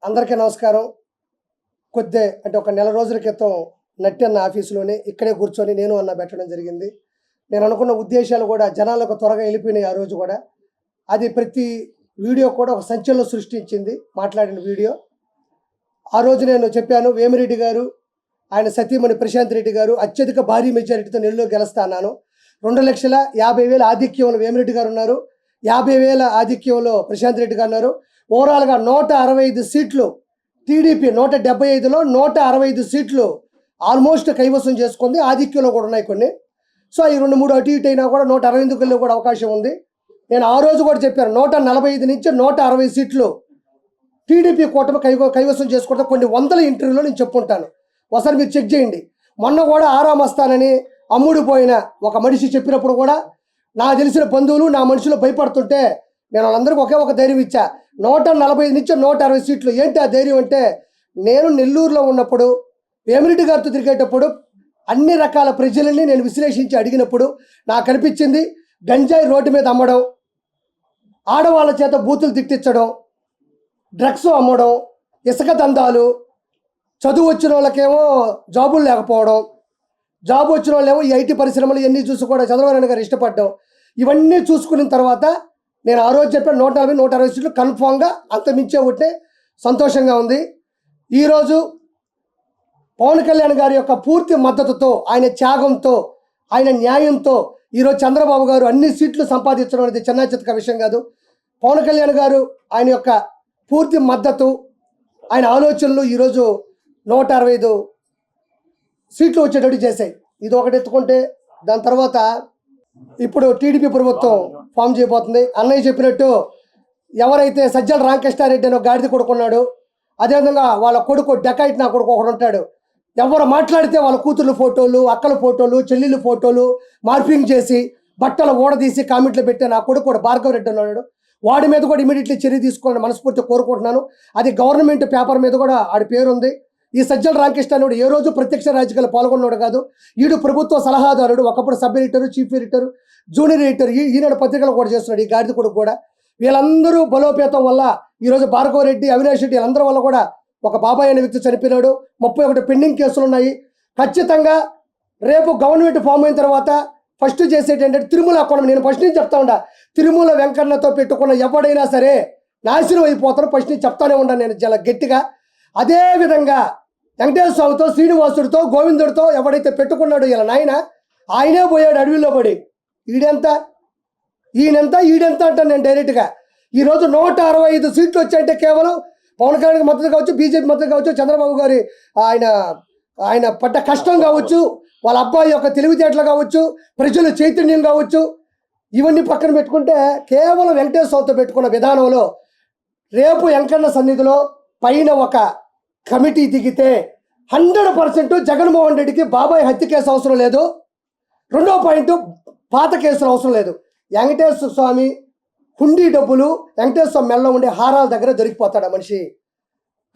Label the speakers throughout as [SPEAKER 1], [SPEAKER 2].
[SPEAKER 1] అందరికీ నమస్కారం. అంటే ఒక నెల రోజుల క్రితం నట్టి అన్న ఆఫీసులోనే ఇక్కడే కూర్చొని నేను అన్న పెట్టడం జరిగింది. నేను అనుకున్న ఉద్దేశాలు కూడా జనాలకు త్వరగా వెళ్ళిపోయినాయి. ఆ రోజు కూడా అది ప్రతి వీడియో కూడా ఒక సంచలనం సృష్టించింది. మాట్లాడిన వీడియో ఆ రోజు నేను చెప్పాను, వేమిరెడ్డి గారు ఆయన సతీమణి ప్రశాంత్ రెడ్డి గారు అత్యధిక భారీ మెజారిటీతో నెల్లూరు గెలుస్తా అన్నాను. 2,50,000 ఆధిక్యంలో వేమిరెడ్డి గారు ఉన్నారు, 50,000 ఆధిక్యంలో ప్రశాంత్ రెడ్డి గారు ఉన్నారు. ఓవరాల్గా 165 సీట్లు టీడీపీ 175లో 165 సీట్లు ఆల్మోస్ట్ కైవసం చేసుకుంది. ఆధిక్యంలో కూడా ఉన్నాయి కొన్ని. సో ఈ 2-3 అటు ఇటు అయినా కూడా 162 కూడా అవకాశం ఉంది. నేను ఆ రోజు కూడా చెప్పాను, 145 నుంచి 160 సీట్లు టీడీపీ కూటమి కైవసం చేసుకుంటే కొన్ని వందల ఇంటర్వ్యూలో నేను చెప్పుకుంటాను. ఒకసారి మీరు చెక్ చేయండి. మొన్న కూడా ఆరామస్తానని అమ్ముడిపోయిన ఒక మనిషి చెప్పినప్పుడు కూడా నాకు తెలిసిన బంధువులు నా మనుషులు భయపడుతుంటే నేను వాళ్ళందరికీ ఒక ధైర్యం ఇచ్చా. 145 నుంచి 160 సీట్లు. ఏంటి ఆ ధైర్యం అంటే, నేను నెల్లూరులో ఉన్నప్పుడు వేమిరెడ్డి గారితో తిరిగేటప్పుడు అన్ని రకాల ప్రజలని నేను విశ్లేషించి అడిగినప్పుడు నాకు అనిపించింది, గంజాయి రోడ్డు మీద అమ్మడం, ఆడవాళ్ళ చేత బూతులు తిట్టించడం, డ్రగ్స్ అమ్మడం, ఇసుక దందాలు, చదువు వచ్చిన వాళ్ళకేమో జాబులు లేకపోవడం, జాబ్ వచ్చిన వాళ్ళేమో ఈ ఐటీ పరిశ్రమలు ఇవన్నీ చూసి కూడా చంద్రబాబు నాయుడు గారు ఇష్టపడ్డం, ఇవన్నీ చూసుకున్న తర్వాత నేను ఆ రోజు చెప్పిన 140-160 సీట్లు కన్ఫామ్గా అంతమించే ఉంటే సంతోషంగా ఉంది. ఈరోజు పవన్ కళ్యాణ్ గారి యొక్క పూర్తి మద్దతుతో, ఆయన త్యాగంతో, ఆయన న్యాయంతో ఈరోజు చంద్రబాబు గారు అన్ని సీట్లు సంపాదించడం అనేది చిన్న చితక విషయం కాదు. పవన్ కళ్యాణ్ గారు ఆయన యొక్క పూర్తి మద్దతు, ఆయన ఆలోచనలు ఈరోజు 165 సీట్లు వచ్చేటట్టు చేశాయి. ఇది ఒకటి ఎత్తుకుంటే దాని తర్వాత ఇప్పుడు టీడీపీ ప్రభుత్వం ఫామ్ చేయబోతుంది. అన్నయ్య చెప్పినట్టు ఎవరైతే సజ్జల రామకృష్ణారెడ్డి అని గాడిద కొడుకున్నాడు, అదేవిధంగా వాళ్ళ కొడుకు డెకాయిట్ నా కొడుకు ఒకడు ఉంటాడు. ఎవరు మాట్లాడితే వాళ్ళ కూతుర్ల ఫోటోలు, అక్కల ఫోటోలు, చెల్లెళ్ళ ఫోటోలు మార్పింగ్ చేసి బట్టలు ఊడదీసి కామెంట్లు పెట్టే నా కొడుకు కూడా భార్గవ రెడ్డి ఉన్నాడు. వాడి మీద కూడా ఇమీడియట్లీ చర్య తీసుకోవాలని మనస్ఫూర్తిగా కోరుకుంటున్నాను. అది గవర్నమెంట్ పేపర్ మీద కూడా ఆడి పేరు ఉంది. ఈ సజ్జల రామకృష్ణారెడ్డి ఏ రోజు ప్రత్యక్ష రాజకీయాలు పాల్గొన్నాడు కాదు. ఈడు ప్రభుత్వ సలహాదారుడు, ఒకప్పుడు sub editor, chief editor, junior editor, Eenadu పత్రికలు కూడా చేస్తున్నాడు ఈ గాడిద కొడుకు కూడా. వీళ్ళందరూ బలోపేతం వల్ల ఈరోజు భార్గవ రెడ్డి, అవినాష్ రెడ్డి వీళ్ళందరి వల్ల కూడా ఒక బాబాయ్ అనే వ్యక్తి చనిపోయినాడు. 31 పెండింగ్ కేసులు ఉన్నాయి. ఖచ్చితంగా రేపు గవర్నమెంట్ ఫామ్ అయిన తర్వాత ఫస్ట్ చేసేటి ఏంటంటే తిరుమల అకౌంట్. నేను ఫస్ట్ నుంచి చెప్తా ఉండా, తిరుమల వెంకన్నతో పెట్టుకున్న ఎవడైనా సరే నాశనం అయిపోతారు. ఫస్ట్ నుంచి చెప్తానే ఉన్నాను నేను చాలా గట్టిగా. అదేవిధంగా వెంకటేశ్వర స్వామితో, శ్రీనివాసుడితో, గోవిందుడితో ఎవడైతే పెట్టుకున్నాడో ఇలా నాయన, ఆయనే పోయాడు అడవిలో పడి. ఈడెంత అంటాను నేను డైరెక్ట్గా. ఈరోజు 165 సీట్లు వచ్చాయంటే కేవలం పవన్ కళ్యాణ్ మద్దతు కావచ్చు, బీజేపీ మద్దతు కావచ్చు, చంద్రబాబు గారి ఆయన పడ్డ కష్టం కావచ్చు, వాళ్ళ అబ్బాయి యొక్క తెలివితేటలు కావచ్చు, ప్రజల చైతన్యం కావచ్చు, ఇవన్నీ పక్కన పెట్టుకుంటే కేవలం వెంకటేశ్వర స్వామితో పెట్టుకున్న విధానంలో రేపు వెంకన్న సన్నిధిలో పైన ఒక కమిటీ దిగితే 100% జగన్మోహన్ రెడ్డికి బాబాయ్ హత్య కేసు అవసరం లేదు. రెండో పాయింట్, పాత కేసులు అవసరం లేదు. వెంకటేశ్వర స్వామి హుండీ డబ్బులు వెంకటేశ్వర స్వామి మెల్ల ఉండే హారాల దగ్గర దొరికిపోతాడు ఆ మనిషి.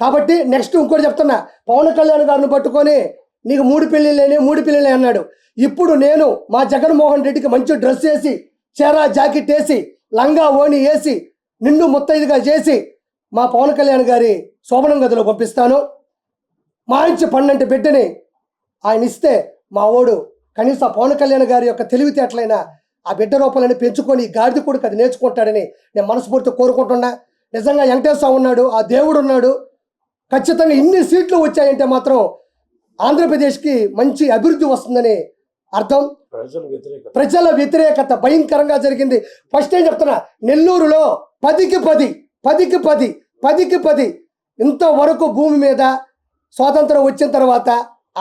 [SPEAKER 1] కాబట్టి నెక్స్ట్ ఇంకోటి చెప్తున్నా, పవన్ కళ్యాణ్ గారిని పట్టుకొని నీకు 3 పెళ్ళిళ్ళే అన్నాడు. ఇప్పుడు నేను మా జగన్మోహన్ రెడ్డికి మంచి డ్రెస్ వేసి, చీర జాకెట్ వేసి, లంగా ఓణి వేసి, నిండు ముత్తైదుగా చేసి మా పవన్ కళ్యాణ్ గారి శోభనం గదిలో పంపిస్తాను. మంచి పన్నంటి బిడ్డని ఆయన ఇస్తే మా ఓడు కనీసం పవన్ కళ్యాణ్ గారి యొక్క తెలివితేటలైన ఆ బిడ్డ రూపాలని పెంచుకొని గాడిద కొడుకు అది నేర్చుకుంటాడని నేను మనస్ఫూర్తిగా కోరుకుంటున్నా. నిజంగా వెంకటేశ్వర ఉన్నాడు, ఆ దేవుడు ఉన్నాడు. ఖచ్చితంగా ఇన్ని సీట్లు వచ్చాయంటే మాత్రం ఆంధ్రప్రదేశ్కి మంచి అభివృద్ధి వస్తుందని అర్థం. ప్రజల వ్యతిరేకత భయంకరంగా జరిగింది. ఫస్ట్ ఏం చెప్తున్నా, నెల్లూరులో 10కి 10 ఇంతవరకు భూమి మీద స్వాతంత్రం వచ్చిన తర్వాత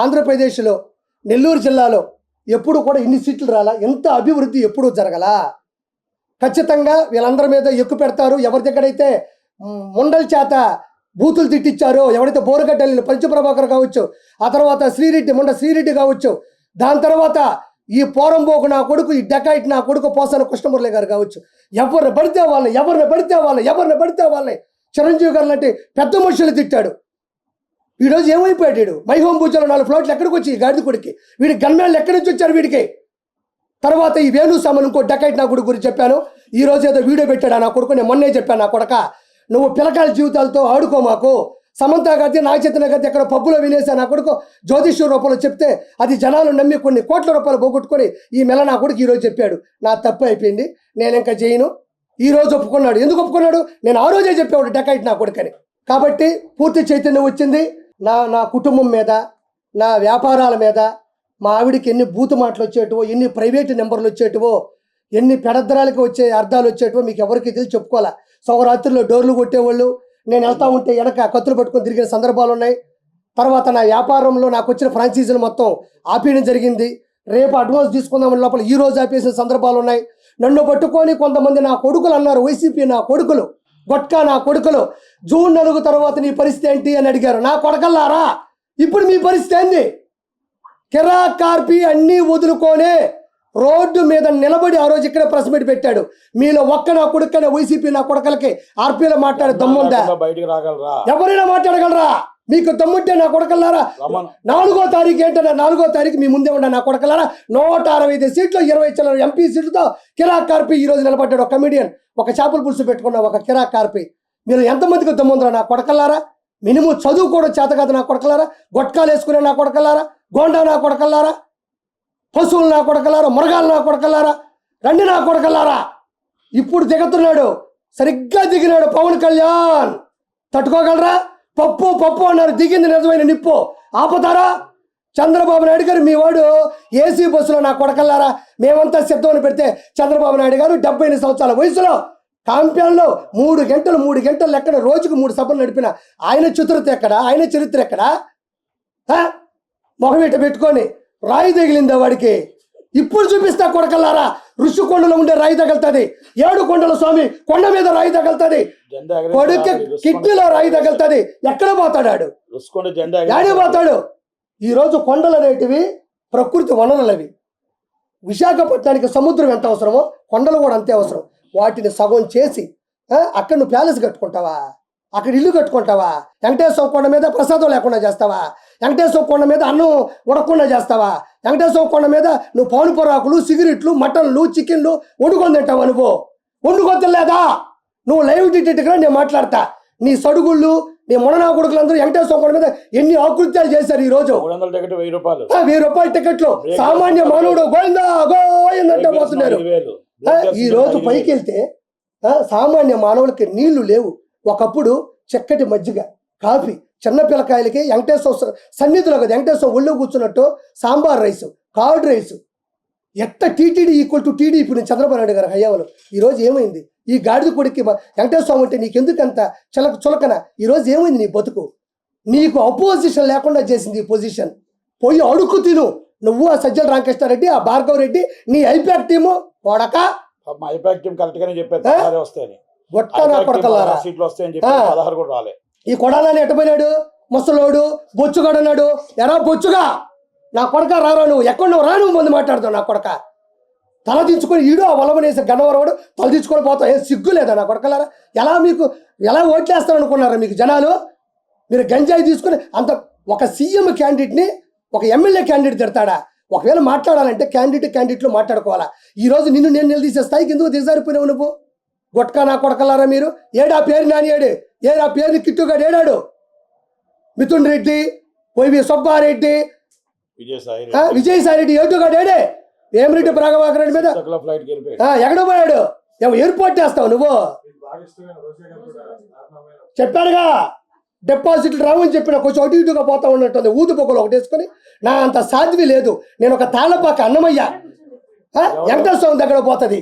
[SPEAKER 1] ఆంధ్రప్రదేశ్లో నెల్లూరు జిల్లాలో ఎప్పుడు కూడా ఇన్ని సీట్లు రాలా, ఎంత అభివృద్ధి ఎప్పుడూ జరగలా. ఖచ్చితంగా వీళ్ళందరి మీద ఎక్కువ పెడతారు. ఎవరి దగ్గరైతే ముండల చేత బూతులు తిట్టించారో, ఎవరైతే బోరగడ్డల్ని పంచప్రభాకర్ కావచ్చు, ఆ తర్వాత ముండ శ్రీరెడ్డి కావచ్చు, దాని తర్వాత ఈ పోరంబోకు నా కొడుకు, ఈ డెకాయిట్ నా కొడుకు పోసాన కృష్ణమురళి గారు కావచ్చు, ఎవరిని పడితే వాళ్ళని చిరంజీవి గారు లాంటి పెద్ద మనుషులు తిట్టాడు. ఈరోజు ఏమైపోయాడు వీడు? మైహోం పూజలో 4 ఫ్లోట్లు ఎక్కడికి వచ్చి ఈ గాడిద కొడుకి? వీడి గన్మేళ్ళు ఎక్కడి నుంచి వచ్చారు వీడికి? తర్వాత ఈ వేణు సామాన్ ఇంకో డెకాయిట్ నా కొడుకు గురించి చెప్పాను. ఈరోజు ఏదో వీడియో పెట్టాడు నా కొడుకు. నేను మొన్నే చెప్పాను, నా కొడక నువ్వు పిల్లకాయల జీవితాలతో ఆడుకో మాకు. సమంత గారి నాగచైతన్య గారి ఎక్కడ పబ్బులో వినేసా నా కొడుకు జ్యోతిష్య రూపంలో చెప్తే అది జనాలు నమ్మి కొన్ని కోట్ల రూపాయలు పోగొట్టుకొని ఈ మెల నా కొడుకు ఈరోజు చెప్పాడు. నా తప్పు అయిపోయింది, నేను ఇంకా చేయను. ఈరోజు ఒప్పుకున్నాడు. ఎందుకు ఒప్పుకున్నాడు? నేను ఆ రోజే చెప్పేవాడు డెకాయిట్ నా కొడుకని. కాబట్టి పూర్తి చైతన్యం వచ్చింది. నా కుటుంబం మీద, నా వ్యాపారాల మీద, మా ఆవిడికి ఎన్ని బూతు మాటలు వచ్చేటివో, ఎన్ని ప్రైవేటు నెంబర్లు వచ్చేటివో, ఎన్ని పెడద్దరాలకి వచ్చే అర్థాలు వచ్చేటివో మీకు ఎవరికి తెలిసి చెప్పుకోవాలా. సౌరాత్రిలో డోర్లు కొట్టేవాళ్ళు, నేను వెళ్తా ఉంటే వెనక కత్తులు పట్టుకొని తిరిగిన సందర్భాలు ఉన్నాయి. తర్వాత నా వ్యాపారంలో నాకు వచ్చిన ఫ్రాంచైజీలు మొత్తం ఆపేయడం జరిగింది. రేపు అడ్వాన్స్ తీసుకుందామని లోపల ఈ రోజు ఆపేసిన సందర్భాలు ఉన్నాయి. నన్ను పట్టుకొని కొంతమంది నా కొడుకులు అన్నారు, వైసీపీ నా కొడుకులు, గొట్కా నా కొడుకులు, జూన్ 4 తర్వాత నీ పరిస్థితి ఏంటి అని అడిగారు. నా కొడకల్లారా, ఇప్పుడు మీ పరిస్థితి ఏంది? కిరా కార్పి అన్నీ వదులుకొనే రోడ్డు మీద నిలబడి ఆ రోజు ఇక్కడ ప్రెస్ మీట్ పెట్టాడు. మీలో ఒక్క నా కొడుకనే వైసీపీ నా కొడకలకి ఆర్పీలో మాట్లాడే దమ్ముందా? ఎవరైనా మాట్లాడగలరా? మీకు దమ్ముంటే నా కొడకల్లారా 4వ తారీఖు ఏంటన్నా, 4వ తారీఖు మీ ముందే ఉండ నా కొడకల్లారా. 165 సీట్లు 20 చిల్లర ఎంపీ సీట్లతో కిరాక్ కార్పి ఈ రోజు నిలబడ్డాడు. ఒక కమిడియన్, ఒక చేపల పులుసు పెట్టుకున్న ఒక కిరాక్ కార్పి. మీరు ఎంతమందికి దమ్ముందరా నా కొడకల్లారా? మినిమం చదువు కూడా చేత కాదు నా కొడకల్లారా. గొట్కాలు వేసుకునే నా కొడకల్లారా, గోండా నా కొడకల్లారా, పశువులు నా కొడకల్లారా, మృగాలు నా కొడకల్లారా, రండి నా కొడకల్లారా. ఇప్పుడు దిగుతున్నాడు, సరిగ్గా దిగినాడు పవన్ కళ్యాణ్. తట్టుకోగలరా? పప్పు పప్పు అన్నారు, దిగింది నిజమైన నిప్పు. ఆపుతారా? చంద్రబాబు నాయుడు గారు మీ వాడు ఏసీ బస్సులో నా కొడకల్లారా మేమంతా సిద్ధమని పెడితే చంద్రబాబు నాయుడు గారు 78 సంవత్సరాల వయసులో కాంప్యాన్లో 3 గంటలు ఎక్కడ రోజుకు 3 సభలు నడిపిన ఆయన చతురత ఎక్కడ? ఆయన చరిత్ర ఎక్కడ? మొహమీట పెట్టుకొని రాయి తగిలిందా వాడికి? ఇప్పుడు చూపిస్తా కొడకల్లారా. ఋషికొండలో ఉండే రాయి తగలుతుంది, 7 కొండల స్వామి కొండ మీద రాయి తగలుతుంది, కొడుకు కిడ్నీలో రాయి తగలుతుంది. ఎక్కడ పోతాడు? యాడే పోతాడు? ఈరోజు కొండలు అనేటివి ప్రకృతి వనరులు. అవి విశాఖపట్నానికి సముద్రం ఎంత అవసరమో కొండలు కూడా అంతే అవసరం. వాటిని సగం చేసి అక్కడ నువ్వు ప్యాలెస్ కట్టుకుంటావా? అక్కడ ఇల్లు కట్టుకుంటావా? వెంకటేశ్వర కొండ మీద ప్రసాదం లేకుండా చేస్తావా? వెంకటేశ్వర కొండ మీద అన్నం ఉడకుండా చేస్తావా? వెంకటేశ్వర కొండ మీద నువ్వు పౌను పొరాకులు, సిగరెట్లు, మటన్లు, చికెన్లు వండుకొని తింటావా? నువ్వు వండుకొని తినలేదా? నువ్వు లైవ్ డిటెక్ట్గా నేను మాట్లాడతా. నీ సడుగుళ్ళు, నీ మొననా కొడుకులందరూ వెంకటేశ్వర కొండ మీద ఎన్ని ఆకృత్యాలు చేశారు. ఈ రోజు 1000 రూపాయల టికెట్లు సామాన్య మానవుడు గోయిందా గోయిందంటే పోతున్నారు. ఈ రోజు పైకి వెళ్తే సామాన్య మానవులకి నీళ్లు లేవు. ఒకప్పుడు చక్కటి మజ్జిగ, కాఫీ, చిన్న పిల్లకాయలకి వెంకటేశ్వర సన్నిధిలో కదా వెంకటేశ్వర ఒళ్ళో కూర్చున్నట్టు సాంబార్ రైసు, కార్డ్ రైసు. ఎట్ట టీటీడీ ఈక్వల్ టు టీడీ ఇప్పుడు చంద్రబాబు నాయుడు గారు హయాంలో. ఈరోజు ఏమైంది? ఈ గాడిద కొడుక్కి వెంకటేశ్వర అంటే నీకెందుకంత చులకన? ఈరోజు ఏమైంది నీ బతుకు? నీకు అపోజిషన్ లేకుండా చేసింది ఈ పొజిషన్. పోయి అడుక్కు తిను. నువ్వు ఆ సజ్జల రామకృష్ణారెడ్డి, ఆ భార్గవ రెడ్డి, నీ ఐపాక్ టీము కొడక. ఈ కొడాలని ఎట్టపోయినాడు? ముసలోడు బొచ్చుగాడు అన్నాడు. ఎరా బొచ్చుగా నా కొడక రారా, నువ్వు ఎక్కడ నువ్వు రా, నువ్వు ముందు మాట్లాడుతావు నా కొడక. తల దించుకొని ఈడు ఆ వలమనేసి గన్నవరవాడు తల దించుకొని పోతావు. ఏం సిగ్గు లేదా నా కొడకలారా? ఎలా ఓట్లేస్తారు అనుకున్నారా మీకు జనాలు? మీరు గంజాయి తీసుకుని అంత ఒక సీఎం క్యాండిడేట్ని ఒక ఎమ్మెల్యే క్యాండిడేట్ తిడతాడా? ఒకవేళ మాట్లాడాలంటే క్యాండిడేట్లు మాట్లాడుకోవాలా. ఈరోజు నిన్ను నేను నిలదీసే స్థాయికి ఎందుకు దిగజారిపోయినావు నువ్వు? గొట్కా నా కొడకలారా మీరు. ఏడా పేరు నాని ఏడు? ఏడా పేరుని కిట్టుగాడు ఏడాడు? మిథున్ రెడ్డి, వైవి సుబ్బారెడ్డి, విజయసాయి రెడ్డి ఏటుగాడు ఏడే? వేమిరెడ్డి ప్రభాకర్ రెడ్డి మీద ఎక్కడో పోయాడు. ఎయిర్పోర్ట్ చేస్తావు నువ్వు. చెప్పాడుగా డిపాజిట్లు రావని చెప్పిన కొంచెం అటు ఇటుగా పోతా ఉన్నట్టుంది. ఊదు పొగలు ఒకటి వేసుకొని నా అంత సాధ్వి లేదు. నేను ఒక తాళ్ళపాక అన్నమయ్య వెంకటేశ్వర స్వామి దగ్గర పోతుంది.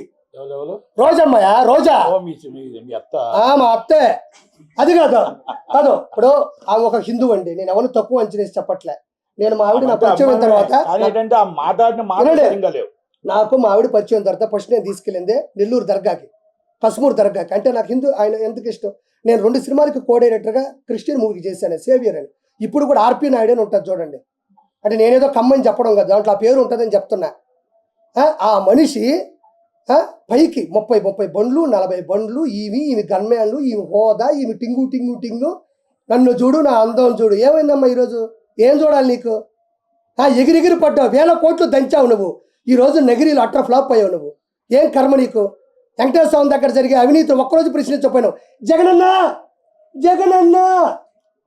[SPEAKER 1] రోజమ్మయ్య, రోజా మా అత్తే. అది కాదు ఇప్పుడు ఆమె ఒక హిందూ అండి. నేను ఎవరు తక్కువ అంచనేసి చెప్పట్లే. నేను మా ఆవిడ నా పరిచయం అయిన తర్వాత నాకు మా ఆవిడ పరిచయం తర్వాత ఫస్ట్ నేను తీసుకెళ్ళిందే నెల్లూరు దర్గాకి, కస్మూర్ దర్గాకి. అంటే నాకు హిందూ ఆయన ఎందుకు ఇష్టం. నేను 2 సినిమాలకి కో డైరెక్టర్గా క్రిస్టియన్ మూవీకి చేశాను, సేవియర్ అని. ఇప్పుడు కూడా ఆర్పి నాయుడు అని ఉంటుంది చూడండి. అంటే నేనేదో కమ్మని చెప్పడం కదా, దాంట్లో ఆ పేరు ఉంటుందని చెప్తున్నా. ఆ మనిషి పైకి 30 బండ్లు 40 బండ్లు, ఈమె గన్మ్యాన్లు, ఈమె హోదా, ఈమె టింగు. నన్ను చూడు, నా అందం చూడు. ఏమైందమ్మా ఈరోజు? ఏం చూడాలి నీకు? ఎగిరిగిరి పడ్డావు, 1000 కోట్లు దంచావు నువ్వు. ఈరోజు నగిరిలో అట్ర ఫ్లాప్ అయ్యావు నువ్వు. ఏం కర్మ నీకు? వెంకటేశ్వర స్వామి దగ్గర జరిగే అవినీతి ఒక్కరోజు ప్రశ్నించకపోయినావు. జగనన్న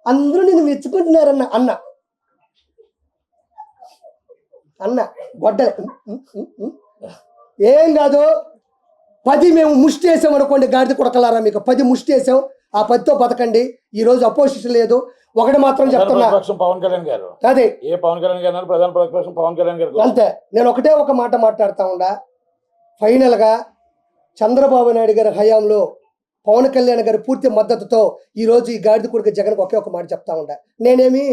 [SPEAKER 1] అందరూ నేను మెచ్చుకుంటున్నారన్న అన్న అన్న గొడ్డలే ఏం కాదు 10 మేము ముష్టి వేసాం అనుకోండి, గాడిద కొడకలారా మీకు 10 ముష్టి వేసాం, ఆ 10తో బతకండి. ఈ రోజు అపోజిషన్ లేదు. ఒకటి మాత్రం చెప్తున్నా,
[SPEAKER 2] పవన్ కళ్యాణ్ గారు
[SPEAKER 1] అదే
[SPEAKER 2] ఏ పవన్ కళ్యాణ్ గారు ప్రధాన ప్రతిపక్షం పవన్ కళ్యాణ్ గారు
[SPEAKER 1] అంతే. నేను ఒకటే ఒక మాట మాట్లాడుతా ఉండా, ఫైనల్గా చంద్రబాబు నాయుడు గారి హయాంలో పవన్ కళ్యాణ్ గారి పూర్తి మద్దతుతో ఈరోజు ఈ గాడిద కొడుకు జగన్కి ఒకే ఒక మాట చెప్తా ఉండా. నేనేమి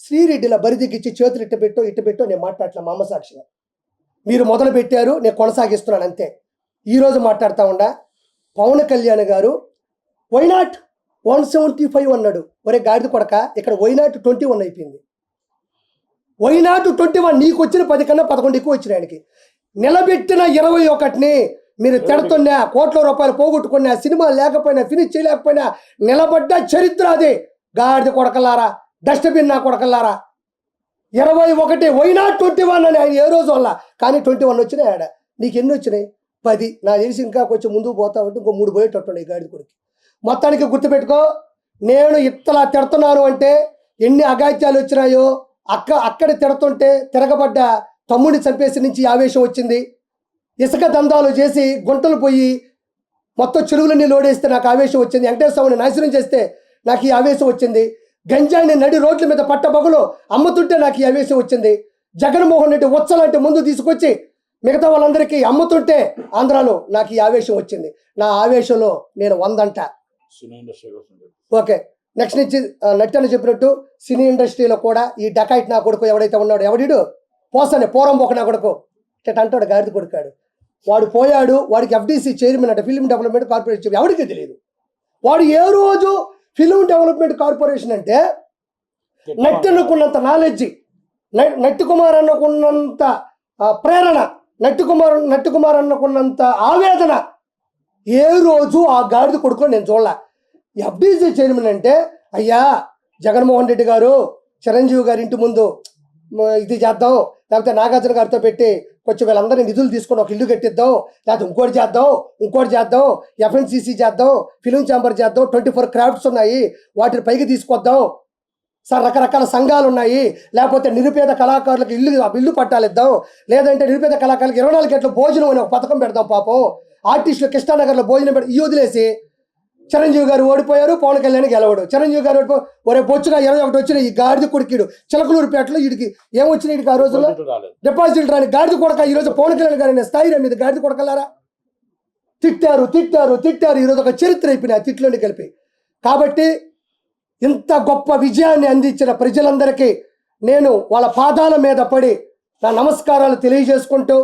[SPEAKER 1] శ్రీరెడ్డిలా బరిదిగిచ్చి చేతులు ఇట్టు పెట్టో నేను మాట్లాడలే. మా అమ్మ సాక్షిగా మీరు మొదలు పెట్టారు, నేను కొనసాగిస్తున్నాను అంతే. ఈరోజు మాట్లాడుతూ ఉండా, పవన్ కళ్యాణ్ గారు వైనాట్ 175 అన్నాడు. ఒరే గాడిద కొడక, ఇక్కడ వైనాట్ 21 అయిపోయింది. వైనాట్ 21, నీకు వచ్చిన 10 కన్నా 11 ఎక్కువ వచ్చిన ఆయనకి. నిలబెట్టిన 21ని మీరు తిడుతున్నా, కోట్ల రూపాయలు పోగొట్టుకున్నా, సినిమా లేకపోయినా, ఫినిష్ చేయలేకపోయినా నిలబడ్డ చరిత్ర అదే. గాడిద కొడకలారా, డస్ట్బిన్ నా కొడకలారా, 21 వైనాట్ 21 అని ఆయన ఏ రోజు వల్ల, కానీ 21 వచ్చినాయి ఆడ. నీకు ఎన్ని వచ్చినాయి? 10. నాకు తెలిసి ఇంకా కొంచెం ముందుకు పోతా ఉంటే ఇంకో 3 పోయేటట్టు ఈ గాడిద కొడుకు. మొత్తానికి గుర్తుపెట్టుకో, నేను ఇత్తలా తిడుతున్నాను అంటే ఎన్ని అగాత్యాలు వచ్చినాయో, అక్కడ తిడుతుంటే తిరగబడ్డ తమ్ముడిని చంపేసి నుంచి ఆవేశం వచ్చింది. ఇసుక దందాలు చేసి గుంటలు పోయి మొత్తం చెరువులన్నీ లోడేస్తే నాకు ఆవేశం వచ్చింది. వెంకటేశ్వరుని నాశనం చేస్తే నాకు ఈ ఆవేశం వచ్చింది. గంజాయిని నడి రోడ్ల మీద పట్టబగులు అమ్ముతుంటే నాకు ఈ ఆవేశం వచ్చింది. జగన్మోహన్ రెడ్డి ఉచ్చలాంటి ముందు తీసుకొచ్చి మిగతా వాళ్ళందరికీ అమ్ముతుంటే ఆంధ్రాలో నాకు ఈ ఆవేశం వచ్చింది. నా ఆవేశంలో నేను 100 అంట. ఓకే, నెక్స్ట్ నుంచి నట్టని చెప్పినట్టు సినీ ఇండస్ట్రీలో కూడా ఈ డకాయిట్ నా కొడుకు ఎవడైతే ఉన్నాడో, ఎవడిడు పోసనే పోరంబోక నా కొడుకు ఇట్ట అంటాడు, గాడిద కొడుకాడు. వాడు పోయాడు, వాడికి FDC చైర్మన్ అంటే ఫిల్మ్ డెవలప్మెంట్ కార్పొరేషన్, ఎవరికి తెలియదు. వాడు ఏ రోజు ఫిల్మ్ డెవలప్మెంట్ కార్పొరేషన్ అంటే నట్టుకున్నంత నాలెడ్జి, నట్టు కుమార్ అన్నకున్నంత ప్రేరణ, నట్టు కుమార్ అన్నకున్నంత ఆవేదన ఏ రోజు ఆ గాడిద కొడుకులో నేను చూడలే. FDC చైర్మన్ అంటే, అయ్యా జగన్మోహన్ రెడ్డి గారు చిరంజీవి గారి ఇంటి ముందు ఇది చేద్దాం, లేకపోతే నాగార్జున గారితో పెట్టి కొంచెం వీళ్ళందరినీ నిధులు తీసుకొని ఒక ఇల్లు కట్టిద్దాం, లేకపోతే ఇంకోటి చేద్దాం, FNCC చేద్దాం, ఫిలిం ఛాంబర్ చేద్దాం, 24 క్రాఫ్ట్స్ ఉన్నాయి వాటిని పైకి తీసుకొద్దాం సార్, రకరకాల సంఘాలు ఉన్నాయి, లేకపోతే నిరుపేద కళాకారులకు ఇల్లు పట్టాలిద్దాం, లేదంటే నిరుపేద కళాకారులకు 24 గంటల భోజనం అని ఒక పథకం పెడదాం. పాపం ఆర్టిస్టులు కృష్ణానగర్లో భోజనం పెట్టి ఈ వదిలేసి చిరంజీవి గారు ఓడిపోయారు, పవన్ కళ్యాణ్ గెలవడు. చిరంజీవి గారు ఓడిపో ఒరే బొచ్చుగా 21 వచ్చిన ఈ గాడిద కొడుకుడు చిలకలూరుపేటలో వీడికి ఏమొచ్చినాయి? వీడికి ఆ రోజుల్లో డిపాజిట్ రాని గాడిద కొడక ఈరోజు పవన్ కళ్యాణ్ గారి స్థాయి మీద గాడిద కొడకలారా తిట్టారు. ఈరోజు ఒక చరిత్ర అయిపోయినాయి ఆ తిట్లోని కలిపి. కాబట్టి ఇంత గొప్ప విజయాన్ని అందించిన ప్రజలందరికీ నేను వాళ్ళ పాదాల మీద పడి నా నమస్కారాలు తెలియజేసుకుంటూ